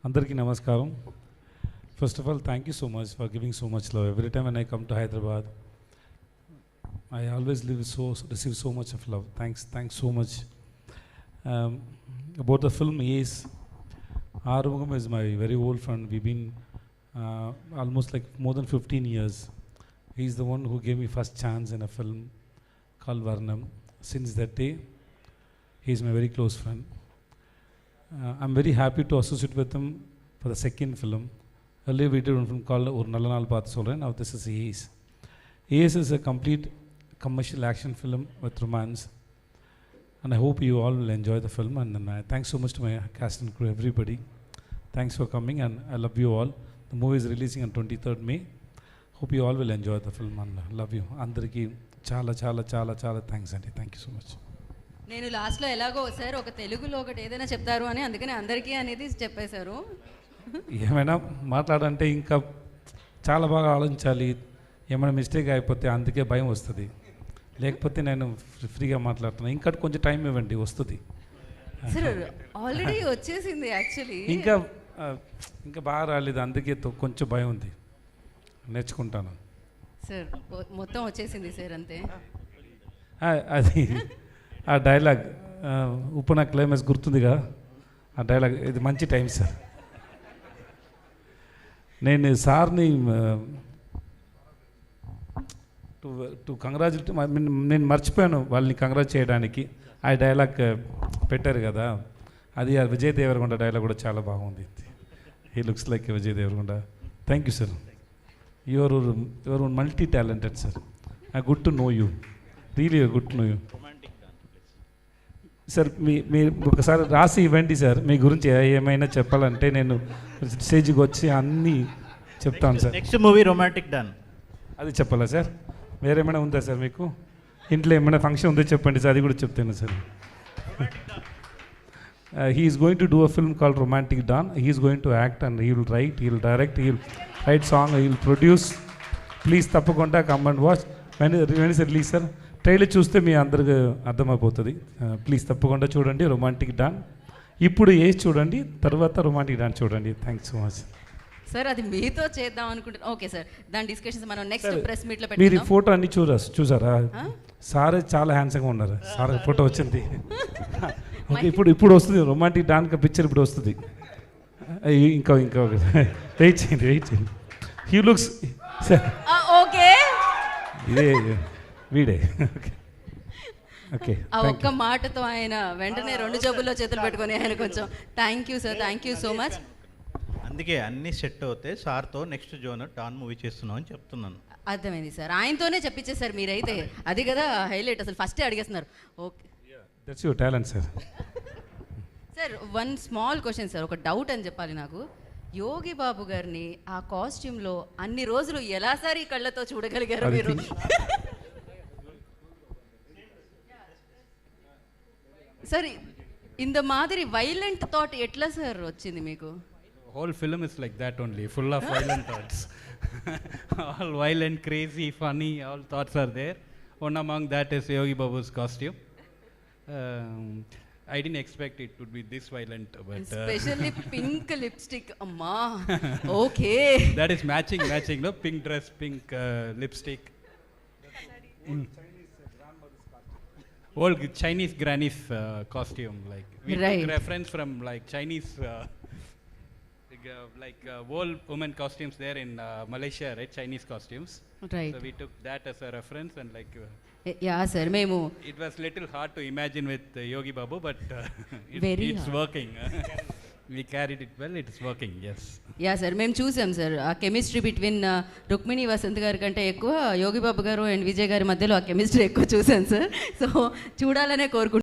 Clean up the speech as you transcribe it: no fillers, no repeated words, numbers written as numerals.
Andarki namaskaram. First of all, thank you so much for giving so much love. Every time when I come to Hyderabad, I always receive so much of love. Thanks so much. About the film, yes, Arumugam is my very old friend. We've been almost like more than 15 years. He's the one who gave me first chance in a film called Varnam. Since that day, he's my very close friend. I'm very happy to associate with him for the second film. Earlier we did one film called Or Nalanal Path Solren. Now this is Ace. Ace is a complete commercial action film with romance. And I hope you all will enjoy the film. And thanks so much to my cast and crew, everybody. Thanks for coming and I love you all. The movie is releasing on 23rd May. Hope you all will enjoy the film and love you. Andariki chala thanks Andy. Thank you so much. నేను లాస్ట్లో ఎలాగో sir ఒక తెలుగులో ఒకటి ఏదైనా చెప్తారు అని అందుకని అందరికీ అనేది చెప్పేశారు. ఏమైనా మాట్లాడంటే ఇంకా చాలా బాగా ఆలోచించాలి. ఏమైనా మిస్టేక్ అయిపోతే అందుకే భయం వస్తుంది. లేకపోతే నేను ఫ్రీగా మాట్లాడుతున్నాను. ఇంకా కొంచెం టైం ఇవ్వండి, వస్తుంది. సార్ ఆల్రెడీ వచ్చేసింది యాక్చువల్లీ. ఇంకా బాగా రాలేదు, అందుకే కొంచెం భయం ఉంది. నేర్చుకుంటాను సార్. మొత్తం వచ్చేసింది సార్ అంతే. అది ఆ డైలాగ్ ఉప్పున క్లైమాక్స్ గుర్తుందిగా, ఆ డైలాగ్ ఇది మంచి టైం సార్. నేను సార్ని టు కంగ్రాచులేట్, నేను మర్చిపోయాను వాళ్ళని కంగ్రాచులేట్ చేయడానికి. ఆ డైలాగ్ పెట్టారు కదా, అది విజయ్ దేవరకొండ డైలాగ్ కూడా చాలా బాగుంది. He looks like Vijay Deverakonda. Thank you sir. Your multi talented sir. I good to know you, really good to know you sir. మీరు ఒకసారి రాసి ఇవ్వండి సార్, మీ గురించి ఏమైనా చెప్పాలంటే నేను స్టేజ్కి వచ్చి అన్నీ చెప్తాను sir. Next movie romantic don, అది చెప్పాలా సార్? వేరేమైనా ఉందా సార్ మీకు? ఇంట్లో ఏమైనా ఫంక్షన్ ఉందో చెప్పండి సార్, అది కూడా చెప్తాను sir. He is going to do a film called romantic don. He is going to act and he will write, he will direct, he will write song, he will produce. Please తప్పకుండా come and watch. When is release sir? Trailer చూస్తే మీ అందరికి అర్థమైపోతుంది. Please తప్పకుండా చూడండి romantic don. ఇప్పుడు age చూడండి, తర్వాత రొమాంటిక్ డాన్ చూడండి. Thanks so much sir. అది మీతో చేద్దాం అనుకుంటున్నాను. ఓకే సార్, దాని డిస్కషన్స్ మనం నెక్స్ట్ ప్రెస్ మీట్లో మీరు పెట్టుకుందాం. ఫోటో అన్ని చూసారా? సారే చాలా హ్యాండ్సమ్గా ఉన్నారు. సార్ ఫోటో వచ్చింది. ఓకే, ఇప్పుడు వస్తుంది రొమాంటిక్ డాన్ పిక్చర్, ఇప్పుడు వస్తుంది. ఇంకా వెయిట్ చేయండి. హీ లుక్స్ ఓకే, ఇదే వీడే. ఓకే, ఆ ఒక్క మాటతో ఆయన వెంటనే రెండు జబ్బుల్లో చేతులు పెట్టుకొని ఆయన కొంచెం thank you sir, thank you so much. అందుకే అన్ని సెట్ అవుతే సార్తో నెక్స్ట్ జోన్ డాన్ మూవీ చేస్తున్నాం అని చెప్తున్నాను. అర్థమైంది సార్, ఆయనతోనే చెప్పించేసారు మీరైతే. అది కదా హైలైట్, అసలు ఫస్టే అడిగేస్తున్నారు. Okay, that's your talent sir. Sir one small question sir, ఒక డౌట్ అని చెప్పాలి నాకు. యోగి బాబు గారిని ఆ కాస్ట్యూమ్లో అన్ని రోజులు ఎలా సార్ ఈ కళ్ళతో చూడగలిగారు మీరు? సార్ ఇంత మాదిరి వైలెంట్ థాట్ ఎట్లా సార్ వచ్చింది మీకు? Whole film is like that only, full of violent thoughts. All violent, crazy, funny, all thoughts are there. One among that is Yogi Babu's costume. I didn't expect it to be this violent, but especially pink lipstick, amma. Okay. That is matching, no? Pink dress, pink lipstick. Old Chinese granny's costume, like we right. took reference from like Chinese old women costumes there in Malaysia, right? Chinese costumes. Right. So we took that as a reference and like yeah sir, memo it was little hard to imagine with Yogi Babu, but it's hard. working. We carried it well, it's working. Yes. Yeah sir, మేము చూసాం sir ఆ chemistry between Rukmini Vasant గారి కంటే ఎక్కువ యోగి బాబు గారు and Vijay గారి మధ్యలో ఆ కెమిస్ట్రీ ఎక్కువ చూసాను సార్. సో చూడాలనే కోరుకుంటున్నాను.